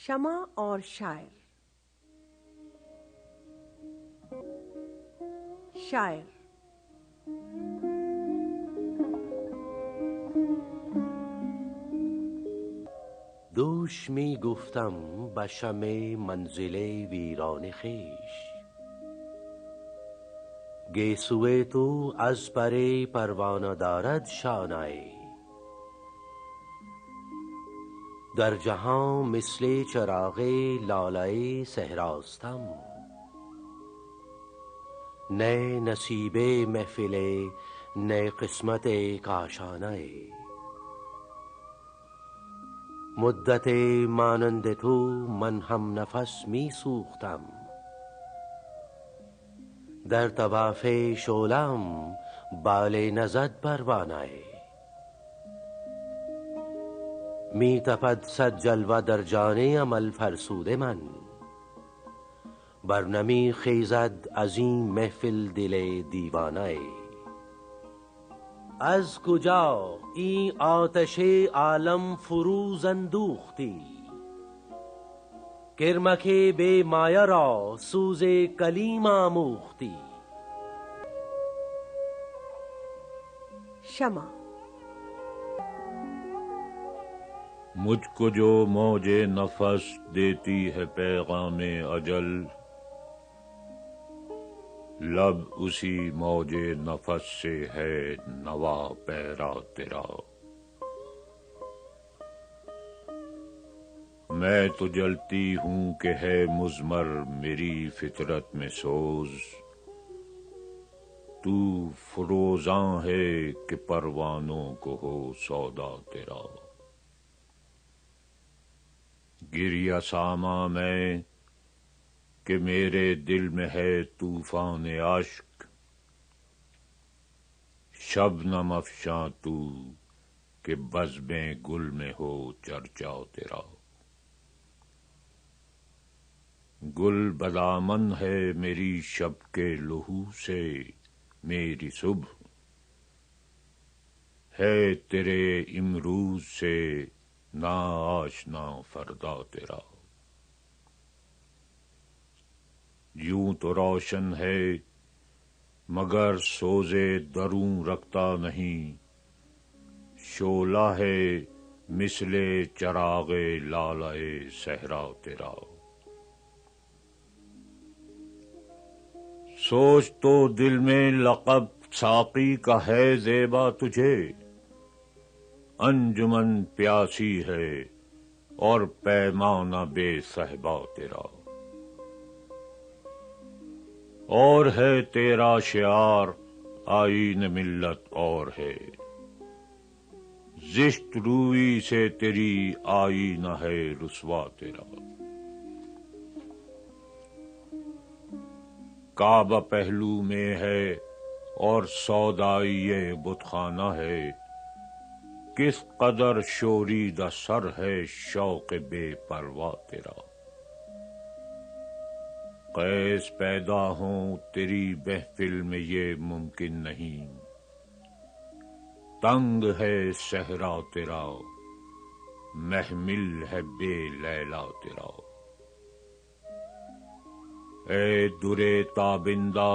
شمع اور شاعر. شاعر: دوش می گفتم به شمع منزل ویران خویش، گیسوی تو از پر پروانه دارد شانه، در جهان مثل چراغ لاله صحراستم، نه نصیب محفل نه قسمت کاشانه. مدت مانند تو من هم نفس می سوختم، در طواف شعله‌ام بال نزد پروانه. می تپد صد جلوه در جان امل فرسوده من، برنمی خیزد از این محفل دل دیوانه. از کجا این آتش عالم فروز اندوختی، کرمک بے مایه را سوز کلیم آموختی. شمع: مجھ کو جو موج نفس دیتی ہے پیغام اجل، لب اسی موج نفس سے ہے نوا پیرا تیرا. میں تو جلتی ہوں کہ ہے مضمر میری فطرت میں سوز، تو فروزاں ہے کہ پروانوں کو ہو سودا تیرا. گریہ ساما میں کہ میرے دل میں ہے طوفان عشق، شبنم افشاں تو کہ بزم گل میں ہو چرچا تیرا. گل بدامن ہے میری شب کے لہو سے میری صبح، ہے تیرے امروز سے نا آشنا فردا تیرا. یوں تو روشن ہے مگر سوزے دروں رکھتا نہیں، شعلہ ہے مثل چراغ لالہ صحرا تیرا. سوچ تو دل میں لقب ساقی کا ہے زیبا تجھے، انجمن پیاسی ہے اور پیمانہ بے صحبا تیرا. اور ہے تیرا شعار آئین ملت اور ہے، زشت روی سے تیری آئینہ ہے رسوا تیرا. کعبہ پہلو میں ہے اور سودائی بت خانہ ہے، کس قدر شوریدہ سر ہے شوق بے پروا تیرا. قیس پیدا ہوں تیری محفل میں یہ ممکن نہیں، تنگ ہے صحرا تیرا محمل ہے بے لیلا تیرا. اے درے تابندہ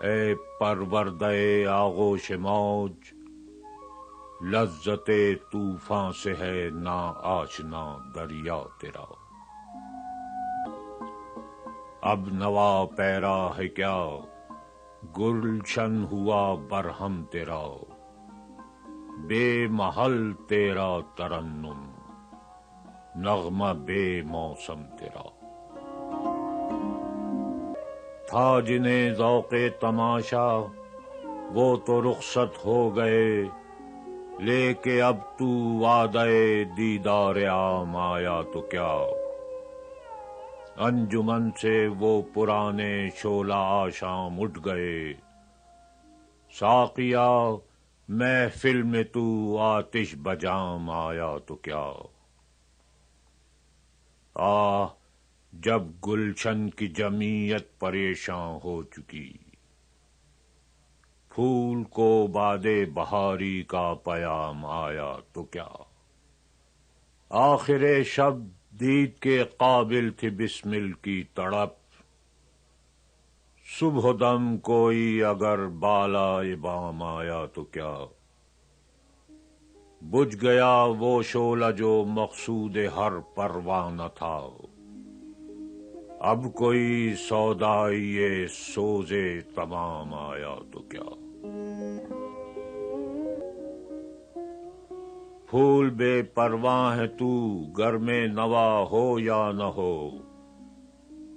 اے پروردہ آغوش موج، لذت طوفان سے ہے نا آشنا دریا تیرا. اب نوا پیرا ہے کیا گلشن ہوا برہم تیرا، بے محل تیرا ترنم نغمہ بے موسم تیرا. تھا جنہیں ذوق تماشا وہ تو رخصت ہو گئے، لے کے اب تو وعدہ دیدار عام آیا تو کیا. انجمن سے وہ پرانے شعلہ آشام اٹھ گئے، ساقیا محفل میں تو آتش بجام آیا تو کیا. آہ جب گلشن کی جمعیت پریشاں ہو چکی، پھول کو باد بہاری کا پیام آیا تو کیا. آخر شب دید کے قابل تھی بسمل کی تڑپ، صبح دم کوئی اگر بالا بام آیا تو کیا، بجھ گیا وہ شعلہ جو مقصود ہر پروانہ تھا، اب کوئی سودائی سوزے تمام آیا تو کیا۔ پھول بے پرواہ ہے تو گر میں نوا ہو یا نہ ہو،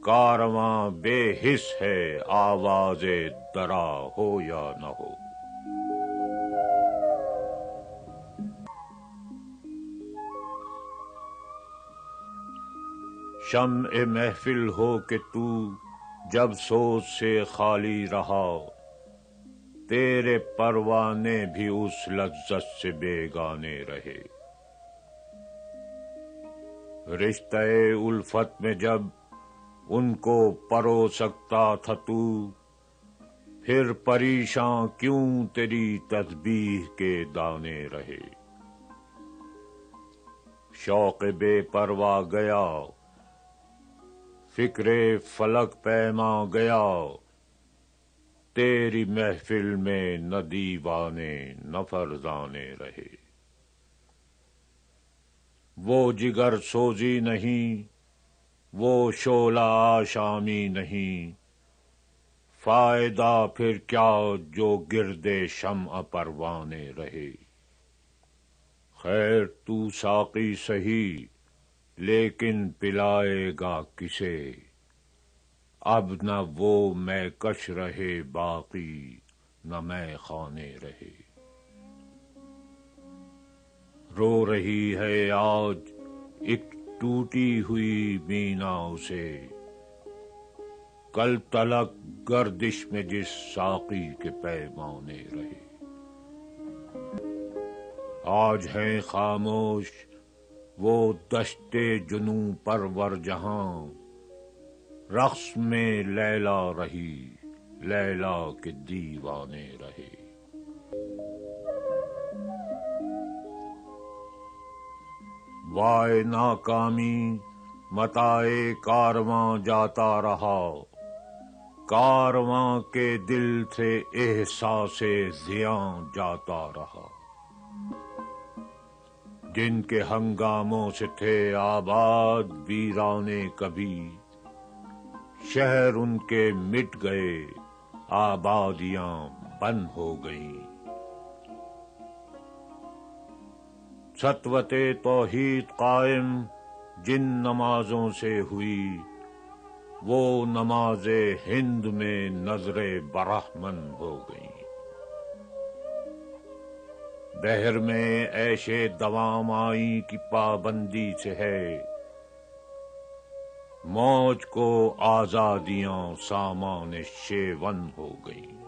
کارواں بے حس ہے آواز درا ہو یا نہ ہو۔ شمع محفل ہو کہ تو جب سوز سے خالی رہا، تیرے پروانے بھی اس لذت سے بیگانے رہے۔ رشتہ الفت میں جب ان کو پرو سکتا تھا تو، پھر پریشاں کیوں تیری تسبیح کے دانے رہے۔ شوق بے پرواہ گیا، فکر فلک پیما گیا، تیری محفل میں نہ دیوانے نہ فرزانے رہے۔ وہ جگر سوزی نہیں، وہ شعلہ آشامی نہیں، فائدہ پھر کیا جو گرد شمع پروانے رہے۔ خیر تو ساقی سہی لیکن پلائے گا کسے، اب نہ وہ میں کش رہے باقی نہ میں خانے رہے۔ رو رہی ہے آج ایک ٹوٹی ہوئی مینا اسے، کل تلک گردش میں جس ساقی کے پیمانے رہے۔ آج ہیں خاموش وہ دشتے جنوں پرور جہاں، رقص میں لیلا رہی لیلا کے دیوانے رہے۔ وائے ناکامی متائے کارواں جاتا رہا، کارواں کے دل سے احساس زیاں جاتا رہا۔ جن کے ہنگاموں سے تھے آباد ویرانے کبھی، شہر ان کے مٹ گئے آبادیاں بن ہو گئیں۔ سطوت توحید قائم جن نمازوں سے ہوئی، وہ نماز ہند میں نظر برہمن ہو گئیں۔ بحر میں عیش دوام آئی کی پابندی سے ہے، موج کو آزادیاں سامان شیون ہو گئیں۔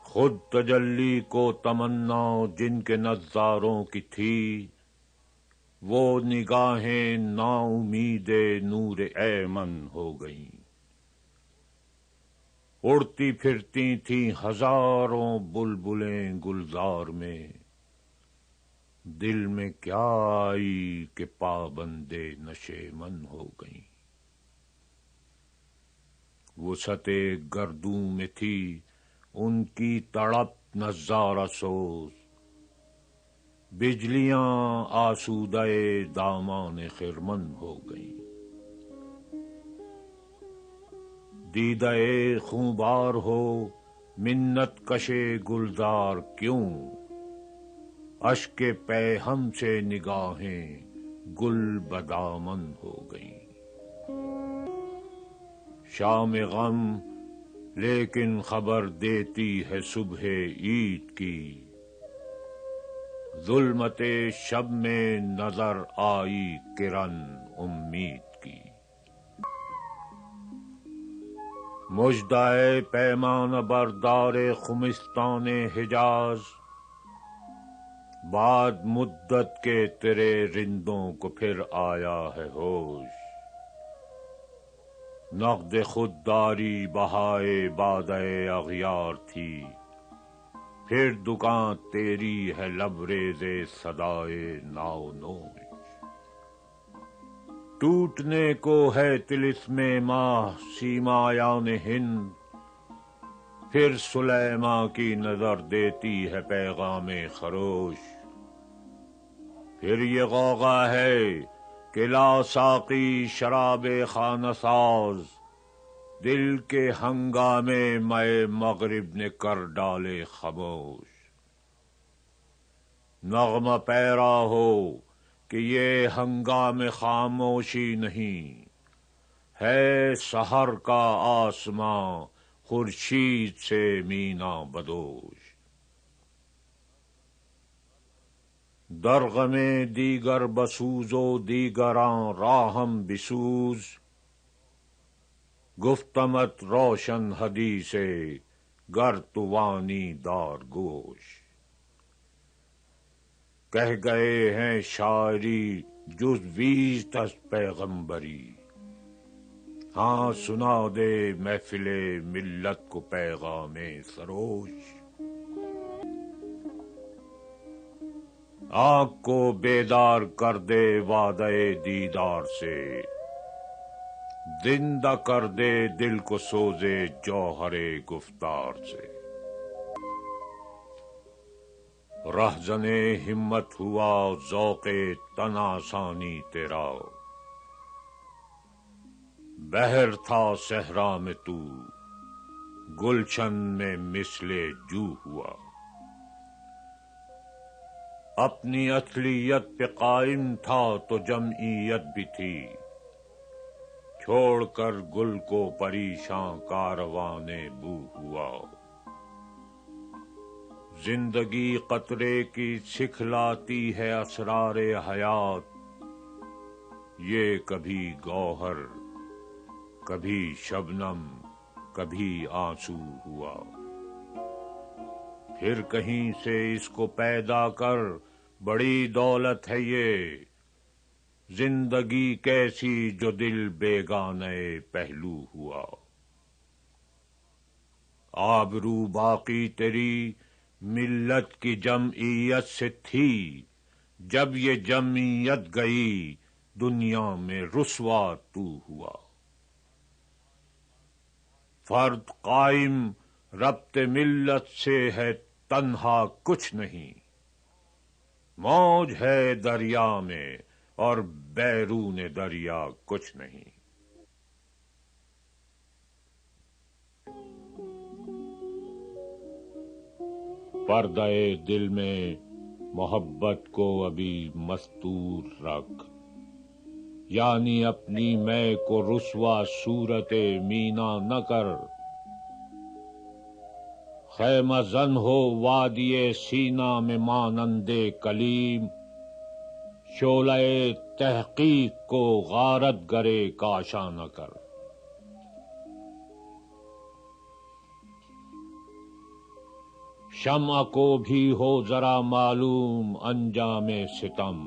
خود تجلی کو تمنا جن کے نظاروں کی تھی، وہ نگاہیں نا امید نور ایمن ہو گئیں۔ اڑتی پھرتی تھیں ہزاروں بلبلیں گلزار میں، دل میں کیا آئی کہ پابندے نشیمن ہو گئیں۔ وسعت گردوں میں تھی ان کی تڑپ نظارہ سوز، بجلیاں آسودہ دامان خرمن ہو گئیں۔ دیدہ خونبار ہو منت کشے گلزار کیوں، اشک پیہم سے نگاہیں گل بدامن ہو گئیں۔ شام غم لیکن خبر دیتی ہے صبح عید کی، ظلمت شب میں نظر آئی کرن امید کی۔ مژدہ پیمان بردار خمستان حجاز، بعد مدت کے تیرے رندوں کو پھر آیا ہے ہوش۔ نقد خودداری بہائے بادہ اغیار تھی، پھر دکان تیری ہے لبریز صدائے ناؤ نوش۔ ٹوٹنے کو ہے طلسم ماہ سیمایان ہند، پھر سلیماں کی نظر دیتی ہے پیغام خروش۔ پھر یہ غوغا ہے کہ لا ساقی شراب خانہ ساز، دل کے ہنگامے مے مغرب نے کر ڈالے خاموش۔ نغمہ پیرا ہو کہ یہ ہنگام خاموشی نہیں، ہے سحر کا آسماں خورشید سے مینا بدوش۔ درغم دیگر بسوز و دیگراں راہم بسوز، گفتمت روشن حدیث گر تو وانی دار گوش۔ کہہ گئے ہیں شاعری جز ویزت از پیغمبری، ہاں سنا دے محفل ملت کو پیغام سروش۔ آنکھ کو بیدار کر دے وعدہ دیدار سے، زندہ کر دے دل کو سوزے جوہر گفتار سے۔ رہزن ہمت ہوا ذوق تن آسانی تیرا، بہر تھا صحرا میں تو گلشن میں مثل جو ہوا۔ اپنی اصلیت پہ قائم تھا تو جمعیت بھی تھی، چھوڑ کر گل کو پریشاں کارواں بو ہوا۔ زندگی قطرے کی سکھلاتی ہے اسرار حیات، یہ کبھی گوہر کبھی شبنم کبھی آنسو ہوا۔ پھر کہیں سے اس کو پیدا کر، بڑی دولت ہے یہ زندگی کیسی جو دل بیگانے پہلو ہوا۔ آبرو باقی تیری ملت کی جمعیت سے تھی، جب یہ جمعیت گئی دنیا میں رسوا تو ہوا۔ فرد قائم ربط ملت سے ہے تنہا کچھ نہیں، موج ہے دریا میں اور بیرون دریا کچھ نہیں۔ پردہ دل میں محبت کو ابھی مستور رکھ، یعنی اپنی میں کو رسوا صورت مینا نہ کر۔ خیمہ زن ہو وادی سینا میں مانند کلیم، شعلہ تحقیق کو غارت گرے کاشا نہ کر۔ شمع کو بھی ہو ذرا معلوم انجام ستم،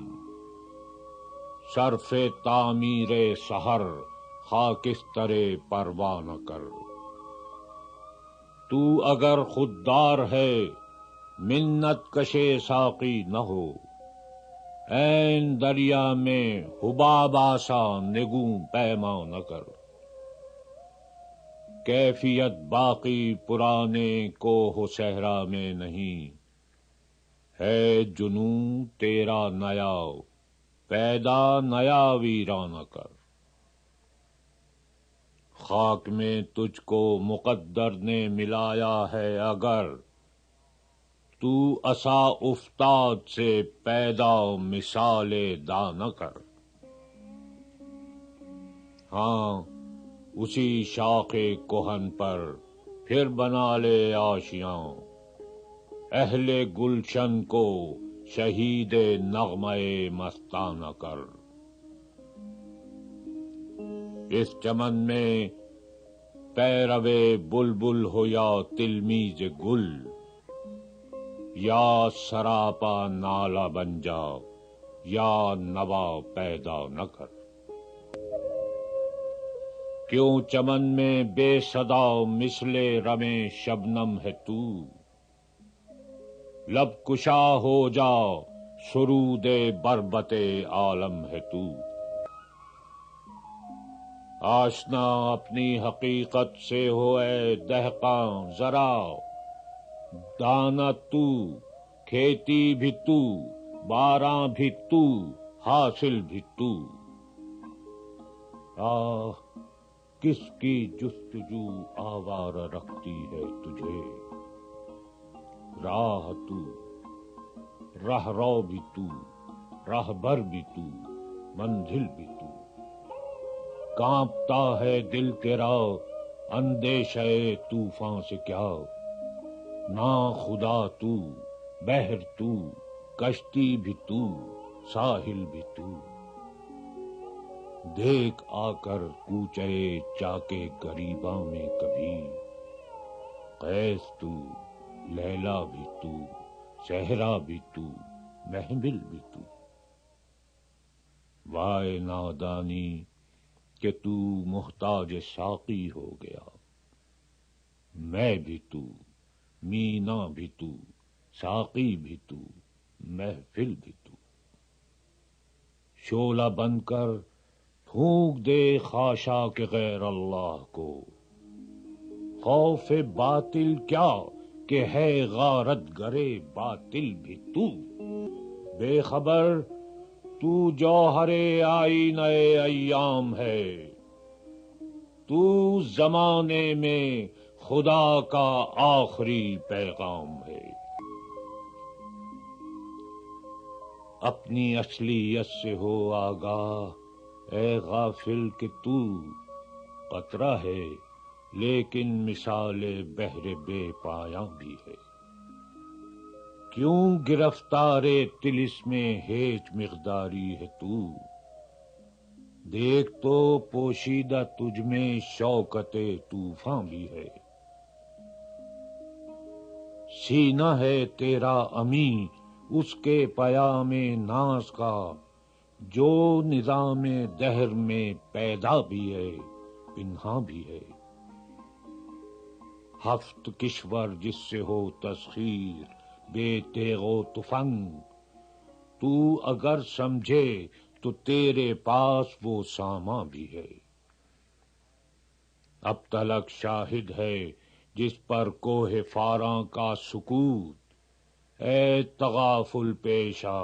صرف تعمیر سحر خاکستر پرواہ نہ کر۔ تو اگر خوددار ہے منت کشے ساقی نہ ہو، عین دریا میں حباب آسا نگوں پیما نہ کر۔ کیفیت باقی پرانے کوہ و صحرا میں نہیں، ہے جنوں تیرا نیا پیدا نیا ویرانہ کر۔ خاک میں تجھ کو مقدر نے ملایا ہے اگر، تو عصا افتاد سے پیدا مثال داں کر۔ ہاں اسی شاخ کہن پر پھر بنا لے آشیاں، اہل گلشن کو شہید نغمہ مستانہ کر۔ اس چمن میں پیرو بلبل ہو یا تلمیذ گل، یا سراپا نالہ بن جا یا نوا پیدا نہ کر۔ کیوں چمن میں بے صدا مثل رمے شبنم ہے تو، لب کشا ہو جا سرود بربط عالم ہے تو۔ آشنا اپنی حقیقت سے ہو اے دہقاں ذرا، دانا تو، کھیتی بھی تو، باراں بھی تو، حاصل بھی تو۔ آہ کس کی جستجو آوارہ رکھتی ہے تجھے، راہ تو، راہ رو بھی تو، راہ بھر بھی تو، منزل بھی تو۔ کانپتا ہے دل تیرا اندیشہ طوفان سے کیا، نا خدا تو، بحر تو، کشتی بھی تو، ساحل بھی تو۔ دیکھ آ کر کوچے چاکے گریباں میں کبھی، قیس تو، لیلا بھی تو، صحرا بھی تو، محمل بھی تو۔ وائے نادانی کہ تو محتاج ساقی ہو گیا، میں بھی تو، مینا بھی تو، ساقی بھی تو، محفل بھی تو۔ شعلہ بن کر پھونک دے خاشاک غیر اللہ کو، خوف باطل کیا کہ ہے غارت گرے باطل بھی تو۔ بے خبر تو جوہر آئینہ ایام ہے، تو زمانے میں خدا کا آخری پیغام ہے۔ اپنی اصلیت سے ہو آگاہ اے غافل کہ تو قطرہ ہے، لیکن مثال بحر بے پایاں بھی ہے۔ کیوں گرفتار طلسم ہیچ مقداری ہے تو، دیکھ تو پوشیدہ تجھ میں شوکت طوفاں بھی ہے۔ سینہ ہے تیرا امیں اس کے پیام ناز کا، جو نظام دہر میں پیدا بھی ہے پنہاں بھی ہے۔ ہفت کشور جس سے ہو تسخیر بے تیغ و تفنگ، تو اگر سمجھے تو تیرے پاس وہ سامان بھی ہے۔ اب تلک شاہد ہے جس پر کوہ فاراں کا سکوت، اے تغافل پیشہ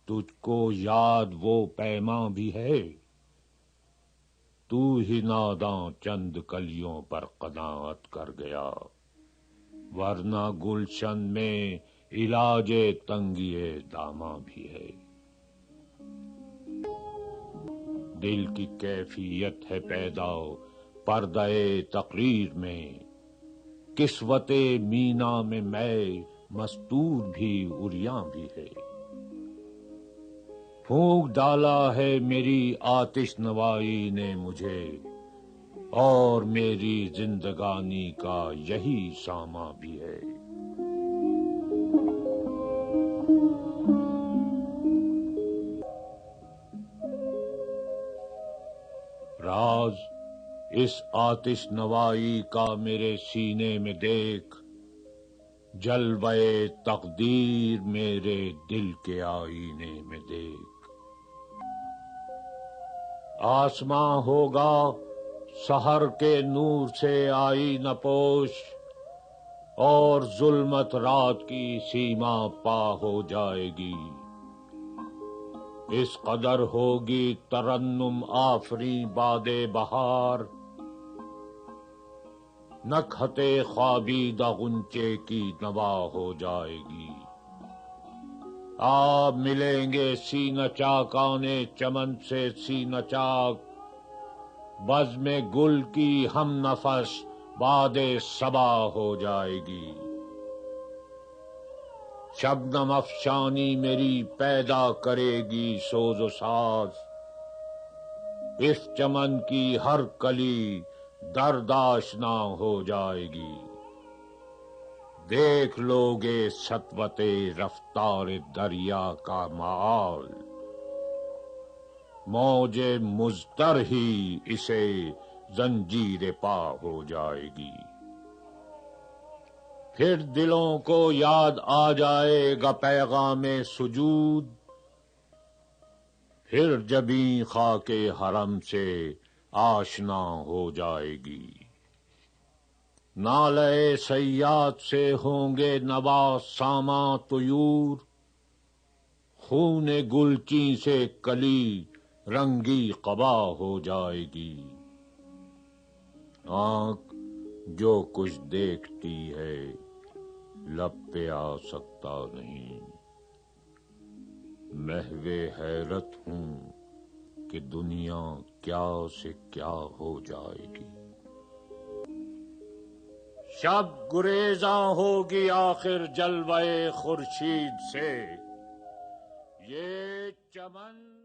تجھ کو یاد وہ پیماں بھی ہے۔ تو ہی ناداں چند کلیوں پر قناعت کر گیا، ورنہ گلشن میں علاج تنگی داماں بھی ہے۔ دل کی کیفیت ہے پیدا پردہ تقریر میں، کسوت مینا میں مستور بھی عریاں بھی ہے۔ پھونک ڈالا ہے میری آتش نوائی نے مجھے، اور میری زندگانی کا یہی سامان بھی ہے۔ راز اس آتش نوائی کا میرے سینے میں دیکھ، جلوہ تقدیر میرے دل کے آئینے میں دیکھ۔ آسماں ہوگا سحر کے نور سے آئینہ پوش، اور ظلمت رات کی سیما پا ہو جائے گی۔ اس قدر ہوگی ترنم آفری باد بہار، نکہت خوابیدہ غنچے کی نوا ہو جائے گی۔ آپ ملیں گے سینہ چاکانے چمن سے سینہ چاک، بزم گل کی ہم نفس باد صبا ہو جائے گی۔ شبنم افشانی میری پیدا کرے گی سوز و ساز، اس چمن کی ہر کلی درد آشنا ہو جائے گی۔ دیکھ لوگے سطوت رفتار دریا کا معال، موج مضطر ہی اسے زنجیر پا ہو جائے گی۔ پھر دلوں کو یاد آ جائے گا پیغام سجود، پھر جبیں خاک حرم سے آشنا ہو جائے گی۔ نالے صیاد سے ہوں گے نواز ساما طیور، خون گلچی سے کلی رنگی قبا ہو جائے گی۔ آنکھ جو کچھ دیکھتی ہے لب پہ آ سکتا نہیں، محو حیرت ہوں کہ دنیا کیا سے کیا ہو جائے گی۔ شب گریزاں ہوگی آخر جلوے خورشید سے، یہ چمن